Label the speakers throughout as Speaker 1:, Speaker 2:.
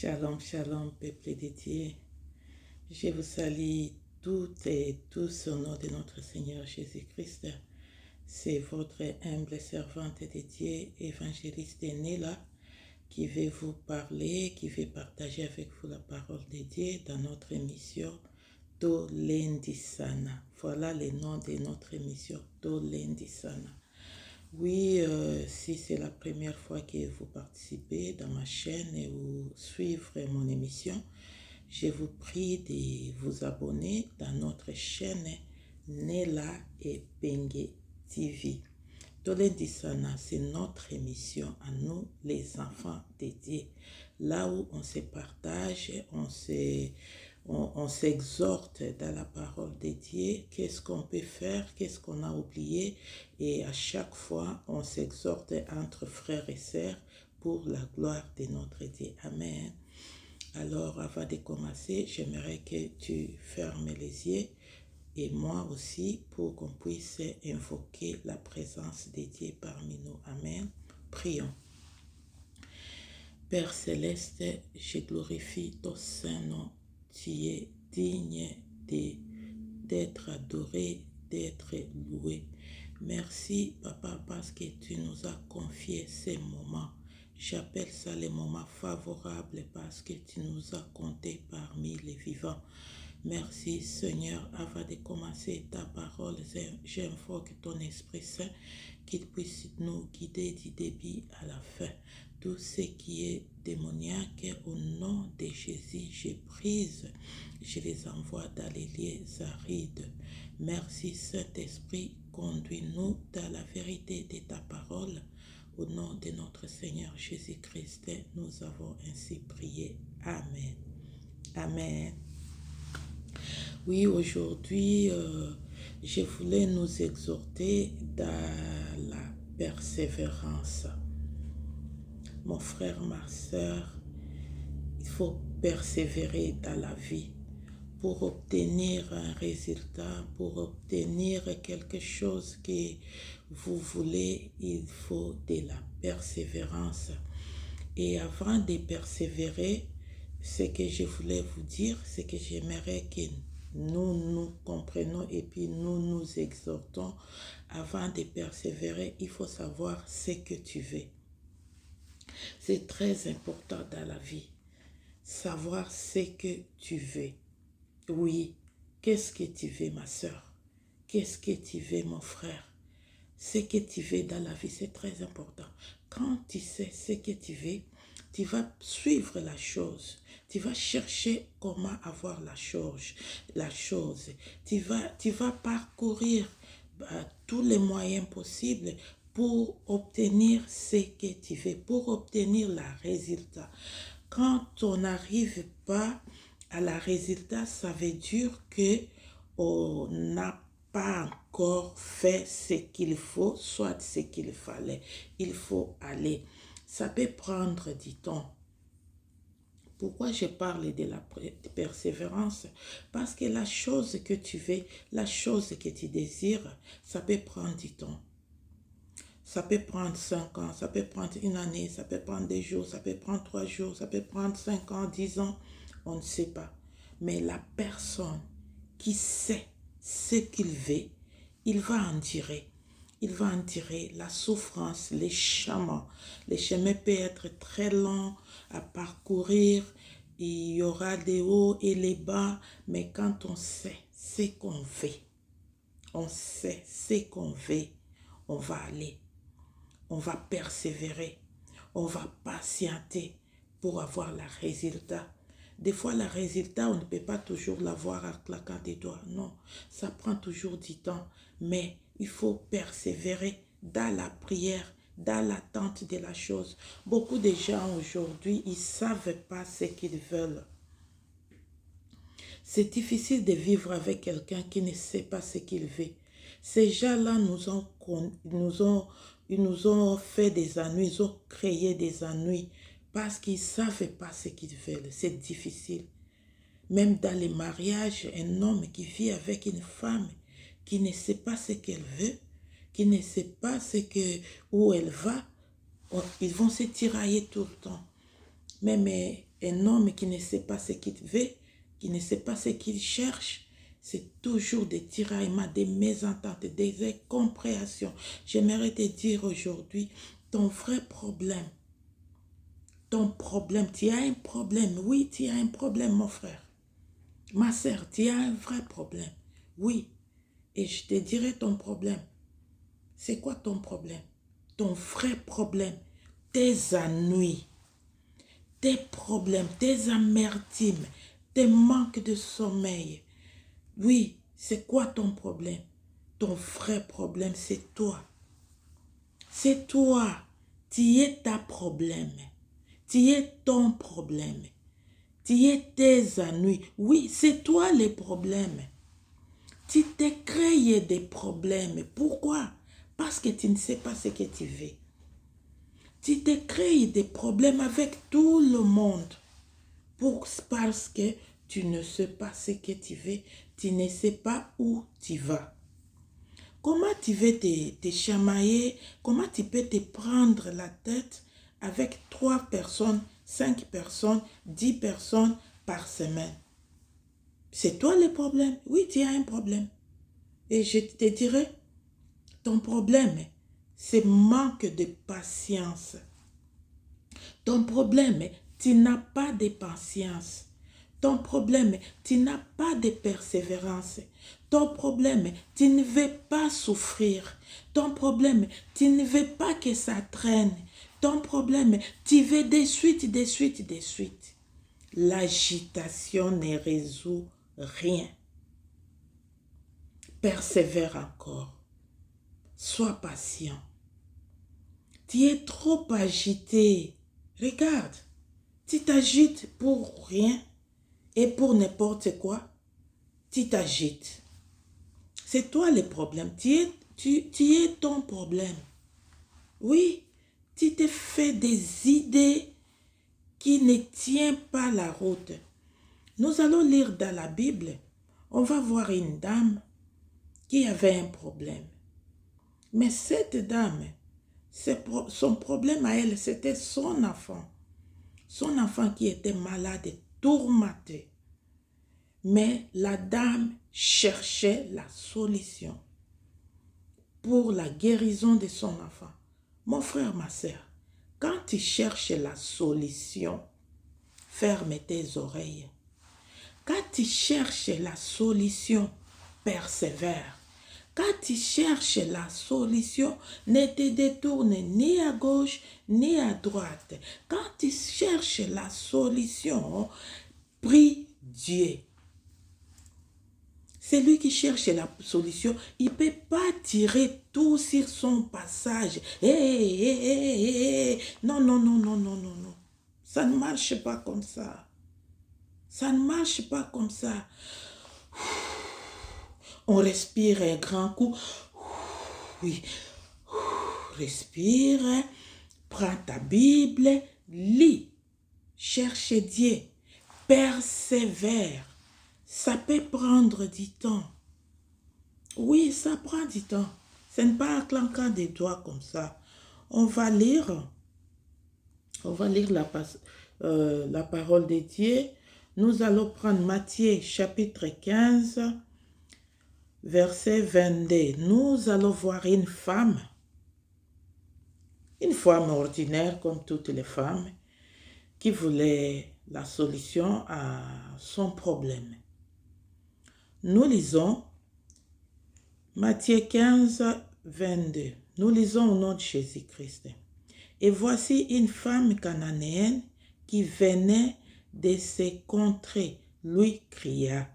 Speaker 1: Shalom, shalom, peuple dédié. Je vous salue toutes et tous au nom de notre Seigneur Jésus-Christ. C'est votre humble servante dédiée, évangéliste Néla, qui veut vous parler, qui veut partager avec vous la parole de Dieu dans notre émission Tolendisana. Voilà le nom de notre émission Tolendisana. Oui, si c'est la première fois que vous participez dans ma chaîne et vous suivez mon émission, je vous prie de vous abonner dans notre chaîne Nela et Bengue TV. Tolendisana, c'est notre émission à nous, les enfants dédiés. Là où on se partage, on s'exhorte dans la parole de Dieu, qu'est-ce qu'on peut faire, qu'est-ce qu'on a oublié, et à chaque fois, on s'exhorte entre frères et sœurs pour la gloire de notre Dieu. Amen. Alors, avant de commencer, j'aimerais que tu fermes les yeux et moi aussi pour qu'on puisse invoquer la présence de Dieu parmi nous. Amen. Prions. Père Céleste, je glorifie ton Saint-Nom. Tu es digne d'être adoré, d'être loué. Merci, Papa, parce que tu nous as confié ces moments. J'appelle ça les moments favorables parce que tu nous as comptés parmi les vivants. Merci Seigneur, avant de commencer ta parole, j'invoque ton Esprit Saint qu'il puisse nous guider du début à la fin. Tout ce qui est démoniaque, au nom de Jésus, je prise, je les envoie dans les lieux arides. Merci Saint-Esprit, conduis-nous dans la vérité de ta parole. Au nom de notre Seigneur Jésus-Christ, nous avons ainsi prié. Amen. Amen. Oui, aujourd'hui, je voulais nous exhorter dans la persévérance. Mon frère, ma soeur, il faut persévérer dans la vie pour obtenir un résultat, pour obtenir quelque chose que vous voulez, il faut de la persévérance. Et avant de persévérer, ce que je voulais vous dire, c'est que j'aimerais que nous comprenons et puis nous exhortons. Avant de persévérer, il faut savoir ce que tu veux. C'est très important dans la vie. Savoir ce que tu veux. Oui, qu'est-ce que tu veux, ma soeur? Qu'est-ce que tu veux, mon frère? Ce que tu veux dans la vie, c'est très important. Quand tu sais ce que tu veux, tu vas suivre la chose. Tu vas chercher comment avoir la chose. Tu vas parcourir tous les moyens possibles pour obtenir ce que tu veux, pour obtenir le résultat. Quand on n'arrive pas à la résultat, ça veut dire qu'on n'a pas encore fait ce qu'il faut, soit ce qu'il fallait. Il faut aller. Ça peut prendre du temps. Pourquoi je parle de la persévérance? Parce que la chose que tu veux, la chose que tu désires, ça peut prendre du temps. Ça peut prendre 5 ans, ça peut prendre une année, ça peut prendre des jours, ça peut prendre 3 jours, ça peut prendre 5 ans, 10 ans, on ne sait pas. Mais la personne qui sait ce qu'il veut, il va en tirer. Il va en tirer la souffrance, les chemins. Les chemins peuvent être très longs à parcourir. Il y aura des hauts et les bas. Mais quand on sait ce qu'on veut, on sait ce qu'on veut, on va aller. On va persévérer. On va patienter pour avoir le résultat. Des fois, le résultat, on ne peut pas toujours l'avoir en claquant des doigts. Non, ça prend toujours du temps. Mais il faut persévérer dans la prière, dans l'attente de la chose. Beaucoup de gens aujourd'hui, ils ne savent pas ce qu'ils veulent. C'est difficile de vivre avec quelqu'un qui ne sait pas ce qu'il veut. Ces gens-là ils nous ont fait des ennuis, ils ont créé des ennuis parce qu'ils ne savent pas ce qu'ils veulent. C'est difficile. Même dans les mariages, un homme qui vit avec une femme qui ne sait pas ce qu'elle veut, qui ne sait pas où elle va, ils vont se tirailler tout le temps. Mais Un homme qui ne sait pas ce qu'il veut, qui ne sait pas ce qu'il cherche, c'est toujours des tiraillements, des mésententes, des incompréhensions. J'aimerais te dire aujourd'hui, ton vrai problème, tu as un problème. Oui, tu as un problème, mon frère. Ma sœur, tu as un vrai problème. Oui, et je te dirai ton problème. C'est quoi ton problème? Ton vrai problème, tes ennuis, tes problèmes, tes amertumes, tes manques de sommeil. Oui, c'est quoi ton problème? Ton vrai problème, c'est toi. C'est toi. Tu es ta problème. Tu es ton problème. Tu es tes ennuis. Oui, c'est toi les problèmes. Tu te crées des problèmes. Pourquoi? Parce que tu ne sais pas ce que tu veux. Tu te crées des problèmes avec tout le monde. Parce que tu ne sais pas ce que tu veux. Tu ne sais pas où tu vas. Comment tu veux te chamailler? Comment tu peux te prendre la tête avec 3 personnes, 5 personnes, 10 personnes par semaine? C'est toi le problème. Oui, tu as un problème. Et je te dirais, ton problème, c'est manque de patience. Ton problème, tu n'as pas de patience. Ton problème, tu n'as pas de persévérance. Ton problème, tu ne veux pas souffrir. Ton problème, tu ne veux pas que ça traîne. Ton problème, tu veux des suites, des suites, des suites. L'agitation ne résout rien. Persévère encore. Sois patient. Tu es trop agité. Regarde, tu t'agites pour rien et pour n'importe quoi. Tu t'agites. C'est toi le problème. Tu es ton problème. Oui, tu te fais des idées qui ne tiennent pas la route. Nous allons lire dans la Bible. On va voir une dame qui avait un problème. Mais cette dame, son problème à elle, c'était son enfant. Son enfant qui était malade et tourmenté. Mais la dame cherchait la solution pour la guérison de son enfant. Mon frère, ma soeur, quand tu cherches la solution, ferme tes oreilles. Quand tu cherches la solution, persévère. Quand tu cherches la solution, ne te détourne ni à gauche ni à droite. Quand tu cherches la solution, prie Dieu. Celui qui cherche la solution, il ne peut pas tirer tout sur son passage. Non, non, non, non, non, non, non. Ça ne marche pas comme ça. Ça ne marche pas comme ça. On respire un grand coup. Oui. Respire. Prends ta Bible. Lis. Cherche Dieu. Persévère. Ça peut prendre du temps. Oui, ça prend du temps. Ce n'est pas en claquant des doigts comme ça. On va lire la parole de Dieu. Nous allons prendre Matthieu chapitre 15, verset 22. Nous allons voir une femme ordinaire comme toutes les femmes, qui voulait la solution à son problème. Nous lisons Matthieu 15, 22. Nous lisons au nom de Jésus-Christ. Et voici une femme cananéenne qui venait de ces contrées, lui cria: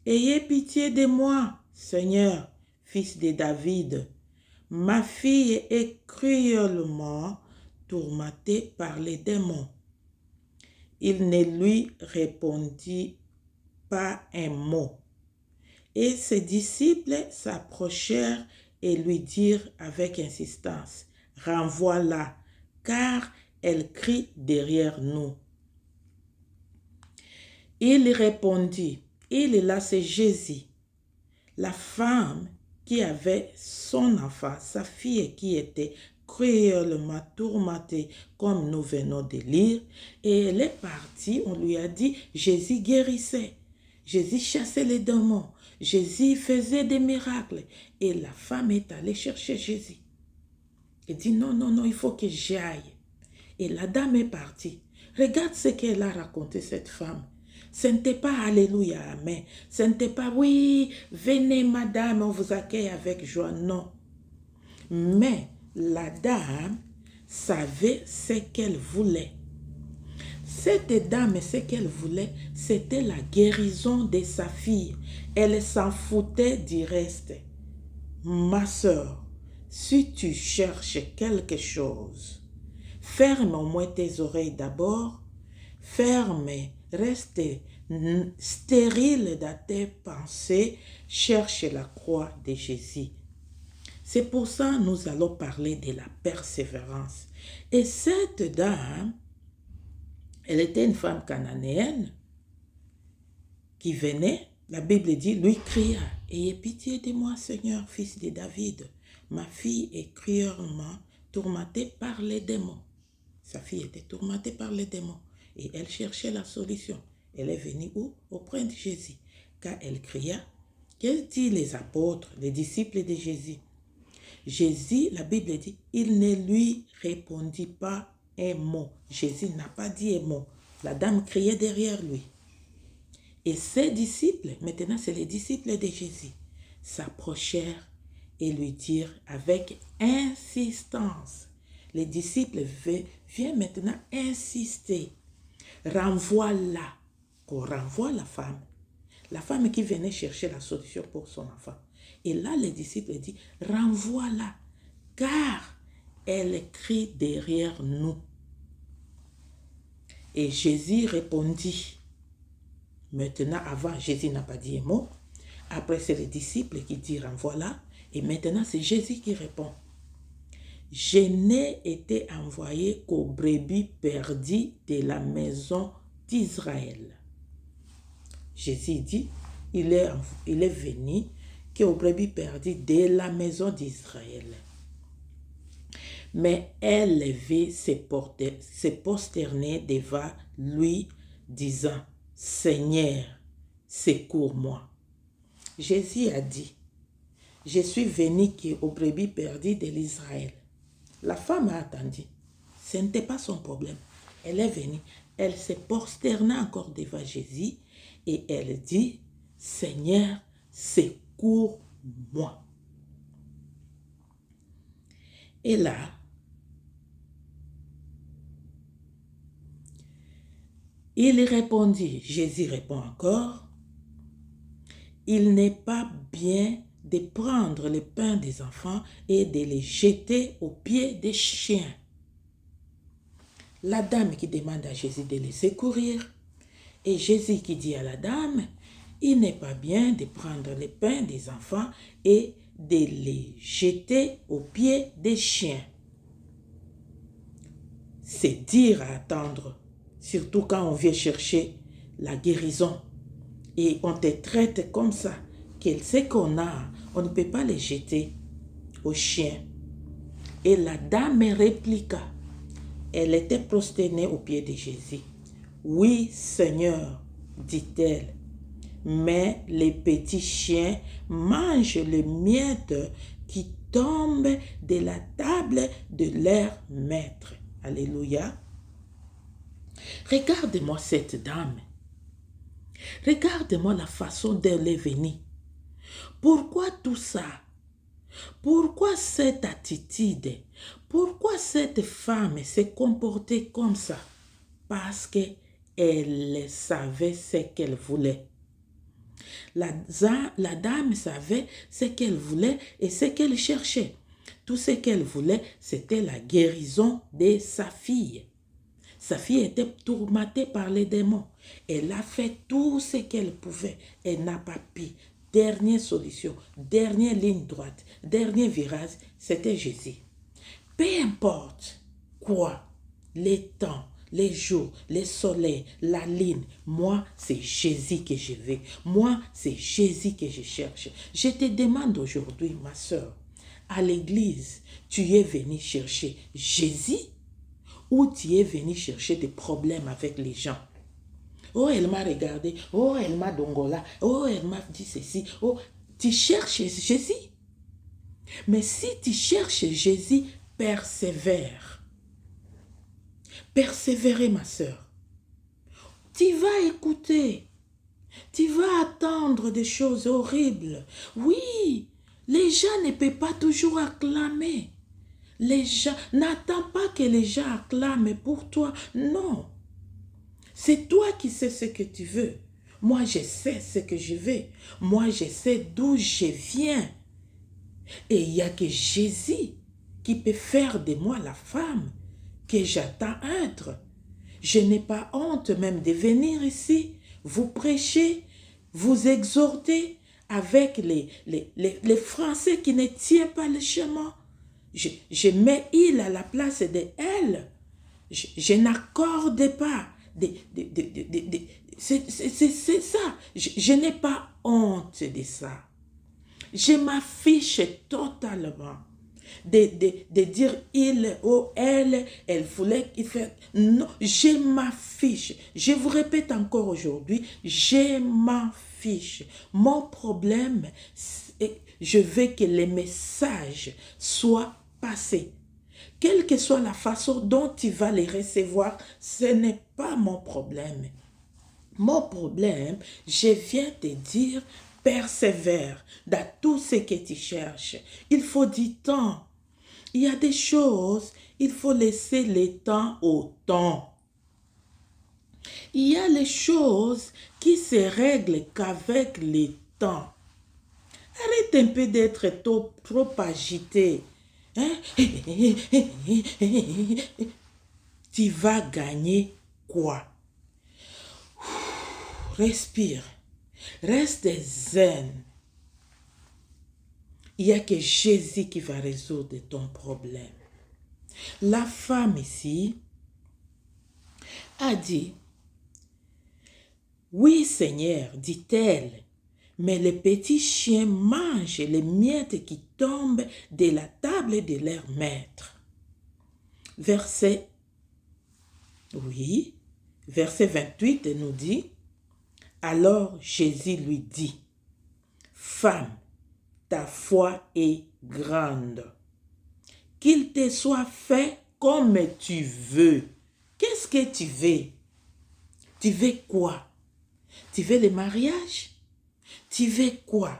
Speaker 1: Ayez pitié de moi, Seigneur, fils de David. Ma fille est cruellement tourmentée par les démons. Il ne lui répondit pas un mot. Et ses disciples s'approchèrent et lui dirent avec insistance: Renvoie-la, car elle crie derrière nous. Il répondit: Il est là, c'est Jésus. La femme qui avait son enfant, sa fille qui était cruellement tourmentée comme nous venons de lire. Et elle est partie, on lui a dit, Jésus guérissait. Jésus chassait les démons. Jésus faisait des miracles. Et la femme est allée chercher Jésus. Elle dit, non, non, non, il faut que j'aille. Et la dame est partie. Regarde ce qu'elle a raconté, cette femme. Ce n'était pas Alléluia, Amen. Ce n'était pas, oui, venez madame, on vous accueille avec joie. Non. Mais la dame savait ce qu'elle voulait. Cette dame, ce qu'elle voulait, c'était la guérison de sa fille. Elle s'en foutait du reste. Ma soeur, si tu cherches quelque chose, ferme au moins tes oreilles d'abord, ferme, reste stérile dans tes pensées, cherche la croix de Jésus. C'est pour ça que nous allons parler de la persévérance. Et cette dame, elle était une femme cananéenne qui venait, la Bible dit, lui cria, « Ayez pitié de moi, Seigneur, fils de David. Ma fille est cruellement tourmentée par les démons. » Sa fille était tourmentée par les démons et elle cherchait la solution. Elle est venue où? Auprès de Jésus. Quand elle cria, qu'est-ce dit les apôtres, les disciples de Jésus? Jésus, la Bible dit, il ne lui répondit pas un mot. Jésus n'a pas dit un mot. La dame criait derrière lui. Et ses disciples, maintenant c'est les disciples de Jésus, s'approchèrent et lui dirent avec insistance. Les disciples viennent maintenant insister. Renvoie-la. Qu'on renvoie la femme. La femme qui venait chercher la solution pour son enfant. Et là, les disciples disent, renvoie-la, car elle crie derrière nous. Et Jésus répondit. Maintenant, avant, Jésus n'a pas dit un mot. Après, c'est les disciples qui disent, renvoie-la. Et maintenant, c'est Jésus qui répond. Je n'ai été envoyé qu'aux brebis perdues de la maison d'Israël. Jésus dit, il est venu qu'aux brebis perdues de la maison d'Israël. Mais elle vit se prosterner devant lui, disant, Seigneur, secours-moi. Jésus a dit, je suis venu qu'aux brebis perdues de l'Israël. La femme a attendu. Ce n'était pas son problème. Elle est venue. Elle se prosterna encore devant Jésus et elle dit, Seigneur, secours-moi. Et là, il répondit, Jésus répond encore, il n'est pas bien de prendre le pain des enfants et de les jeter aux pieds des chiens. La dame qui demande à Jésus de les secourir, et Jésus qui dit à la dame, il n'est pas bien de prendre le pain des enfants et de les jeter aux pieds des chiens. C'est dire à attendre, surtout quand on vient chercher la guérison. Et on te traite comme ça, qu'elle sait qu'on a, on ne peut pas les jeter aux chiens. Et la dame répliqua, elle était prosternée aux pieds de Jésus. Oui, Seigneur, dit-elle, mais les petits chiens mangent les miettes qui tombent de la table de leur maître. Alléluia. Regarde-moi cette dame. Regarde-moi la façon d'elle est venue. Pourquoi tout ça? Pourquoi cette attitude? Pourquoi cette femme s'est comportée comme ça? Parce qu'elle savait ce qu'elle voulait. La dame savait ce qu'elle voulait et ce qu'elle cherchait. Tout ce qu'elle voulait, c'était la guérison de sa fille. Sa fille était tourmentée par les démons. Elle a fait tout ce qu'elle pouvait. Elle n'a pas pu. Dernière solution, dernière ligne droite, dernier virage, c'était Jésus. Peu importe quoi, les temps, les jours, les soleils, la ligne, moi, c'est Jésus que je veux. Moi, c'est Jésus que je cherche. Je te demande aujourd'hui, ma soeur, à l'église, tu es venu chercher Jésus ou tu es venu chercher des problèmes avec les gens? Oh, elle m'a regardé. Oh, elle m'a dongola. Oh, elle m'a dit ceci. Oh, tu cherches Jésus. Mais si tu cherches Jésus, persévère. Persévérer, ma soeur. Tu vas écouter. Tu vas attendre des choses horribles. Oui, les gens ne peuvent pas toujours acclamer. Les gens, n'attends pas que les gens acclament pour toi. Non. C'est toi qui sais ce que tu veux. Moi, je sais ce que je veux. Moi, je sais d'où je viens. Et il n'y a que Jésus qui peut faire de moi la femme que j'attends être. Je n'ai pas honte même de venir ici, vous prêcher, vous exhorter avec les Français qui ne tiennent pas le chemin. Je mets il à la place de elle. Je n'accorde pas. C'est ça. Je n'ai pas honte de ça. Je m'affiche totalement. De dire il ou elle voulait qu'il fasse. Non, je m'affiche. Je vous répète encore aujourd'hui, je m'affiche. Mon problème, je veux que les messages soient passés. Quelle que soit la façon dont tu vas les recevoir, ce n'est pas mon problème. Mon problème, je viens te dire, persévère dans tout ce que tu cherches. Il faut du temps. Il y a des choses, il faut laisser le temps au temps. Il y a les choses qui se règlent qu'avec le temps. Arrête un peu d'être trop agité. Hein? Tu vas gagner quoi? Respire. Reste zen. Il n'y a que Jésus qui va résoudre ton problème. La femme ici a dit, oui Seigneur, dit-elle, mais les petits chiens mangent les miettes qui tombent de la table de leur maître. Verset 28 nous dit, alors Jésus lui dit, femme, ta foi est grande. Qu'il te soit fait comme tu veux. Qu'est-ce que tu veux? Tu veux quoi? Tu veux le mariage? Tu veux quoi?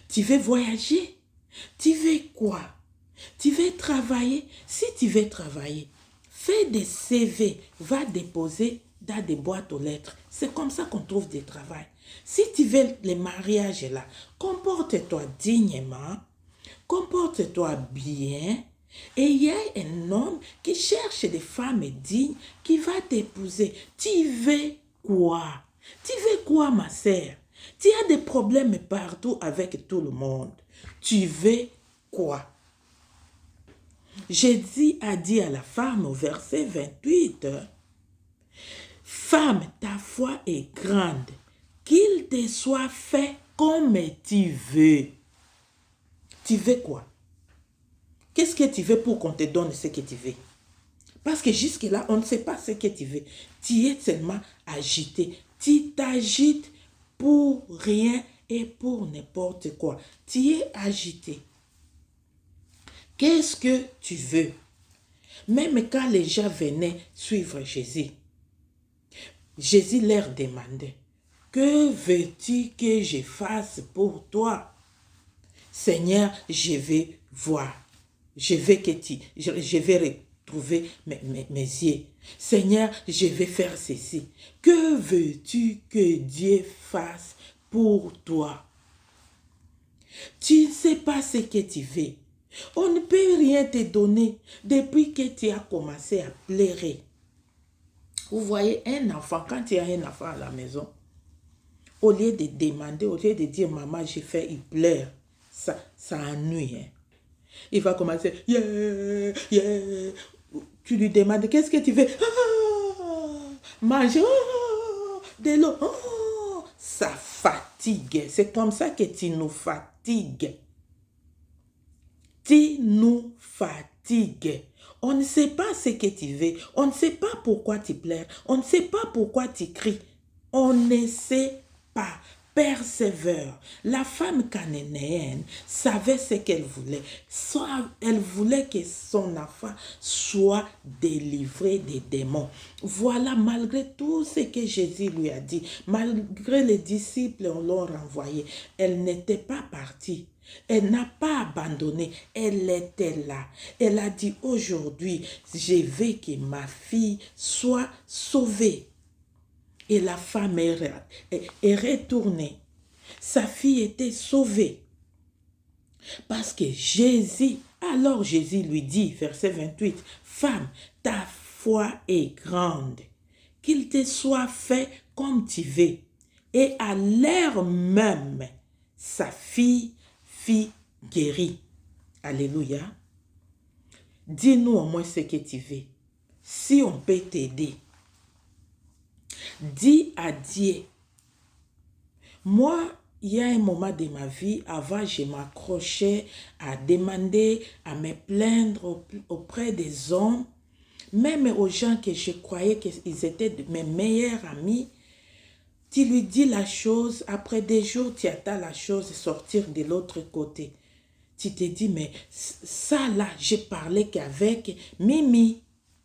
Speaker 1: Tu veux voyager? Tu veux quoi? Tu veux travailler? Si tu veux travailler, fais des CV, va déposer dans des boîtes aux lettres. C'est comme ça qu'on trouve du travail. Si tu veux le mariage là, comporte-toi dignement, comporte-toi bien, et il y a un homme qui cherche des femmes dignes qui va t'épouser. Tu veux quoi? Tu veux quoi, ma sœur? Tu as des problèmes partout avec tout le monde. Tu veux quoi? Jésus a dit à la femme au verset 28, femme, ta foi est grande, qu'il te soit fait comme tu veux. Tu veux quoi? Qu'est-ce que tu veux pour qu'on te donne ce que tu veux? Parce que jusque-là, on ne sait pas ce que tu veux. Tu es seulement agité. Tu t'agites pour rien et pour n'importe quoi. Tu es agité. Qu'est-ce que tu veux? Même quand les gens venaient suivre Jésus, Jésus leur demandait, que veux-tu que je fasse pour toi? Seigneur, je vais voir. Je vais retrouver mes yeux. Seigneur, je vais faire ceci. Que veux-tu que Dieu fasse pour toi? Tu ne sais pas ce que tu veux. On ne peut rien te donner depuis que tu as commencé à pleurer. Vous voyez un enfant, quand tu as un enfant à la maison, au lieu de demander, au lieu de dire maman j'ai fait, il pleure, ça ennuie. Hein? Il va commencer, yeah, yeah. Tu lui demandes, qu'est-ce que tu veux? Manger, de l'eau. Ça fatigue. C'est comme ça que tu nous fatigues. qui nous fatigue. On ne sait pas ce que tu veux. On ne sait pas pourquoi tu pleures. On ne sait pas pourquoi tu cries. On ne sait pas. Persévère. La femme cananéenne savait ce qu'elle voulait. Soit elle voulait que son enfant soit délivré des démons. Voilà, malgré tout ce que Jésus lui a dit, malgré les disciples l'ont renvoyé, elle n'était pas partie. Elle n'a pas abandonné, elle était là. Elle a dit aujourd'hui, je veux que ma fille soit sauvée. Et la femme est retournée. Sa fille était sauvée. Parce que Jésus, alors Jésus lui dit, verset 28, femme, ta foi est grande. Qu'il te soit fait comme tu veux. Et à l'heure même, sa fille fut guérie. Alléluia. Dis-nous au moins ce que tu veux. Si on peut t'aider. Dis à Dieu. Moi, il y a un moment de ma vie, avant, je m'accrochais à demander, à me plaindre auprès des hommes, même aux gens que je croyais qu'ils étaient mes meilleurs amis. Tu lui dis la chose, après des jours, tu attends la chose sortir de l'autre côté. Tu te dis, mais ça là, j'ai parlé qu'avec Mimi.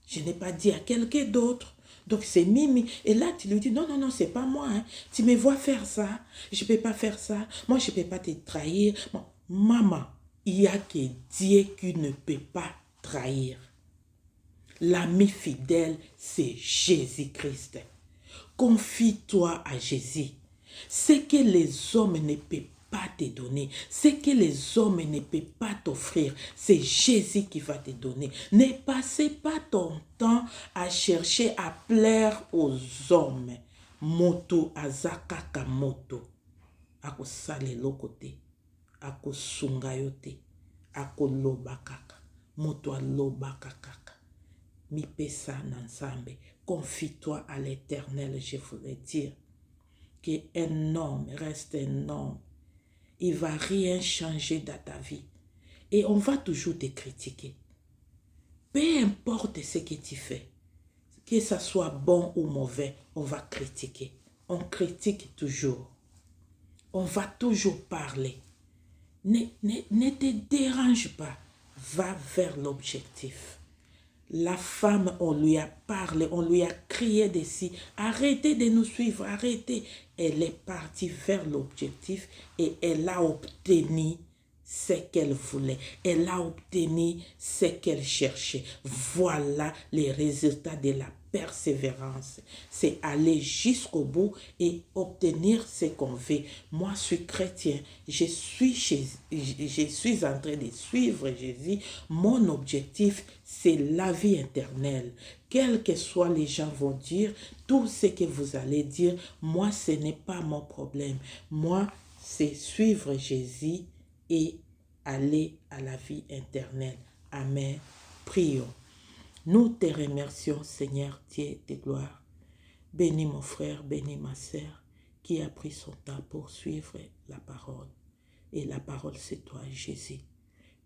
Speaker 1: Je n'ai pas dit à quelqu'un d'autre. Donc c'est Mimi. Et là, tu lui dis, non, non, non, c'est pas moi. Hein. Tu me vois faire ça. Je ne peux pas faire ça. Moi, je ne peux pas te trahir. Bon, maman, il n'y a que Dieu qui ne peut pas trahir. L'ami fidèle, c'est Jésus-Christ. Confie-toi à Jésus. Ce que les hommes ne peuvent pas te donner, ce que les hommes ne peuvent pas t'offrir, c'est Jésus qui va te donner. Ne passez pas ton temps à chercher à plaire aux hommes. Moto azakaka moto. Ako sale lokote. Ako sungayote. Ako lobakaka. Moto alobakaka. Mi pesa nansambe. Confie-toi à l'Éternel, je voulais dire. Qu'un homme reste un homme. Il ne va rien changer dans ta vie. Et on va toujours te critiquer. Peu importe ce que tu fais, que ça soit bon ou mauvais, on va critiquer. On critique toujours. On va toujours parler. Ne te dérange pas. Va vers l'objectif. La femme, on lui a parlé, on lui a crié dessus. Arrêtez de nous suivre, arrêtez. Elle est partie vers l'objectif et elle a obtenu ce qu'elle voulait. Elle a obtenu ce qu'elle cherchait. Voilà les résultats de la persévérance. C'est aller jusqu'au bout et obtenir ce qu'on veut. Moi, je suis chrétien. Je suis en train de suivre Jésus. Mon objectif, c'est la vie éternelle. Quels que soient les gens vont dire, tout ce que vous allez dire, moi, ce n'est pas mon problème. Moi, c'est suivre Jésus et aller à la vie éternelle. Amen. Prions. Nous te remercions, Seigneur Dieu de gloire. Bénis mon frère, bénis ma sœur qui a pris son temps pour suivre la parole. Et la parole, c'est toi, Jésus.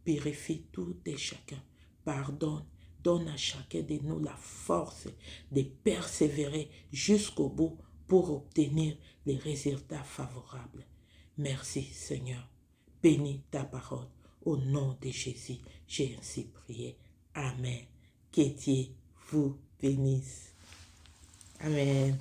Speaker 1: Purifie tout et chacun. Pardonne. Donne à chacun de nous la force de persévérer jusqu'au bout pour obtenir les résultats favorables. Merci, Seigneur. Bénis ta parole. Au nom de Jésus, j'ai ainsi prié. Amen. Que Dieu vous bénisse. Amen.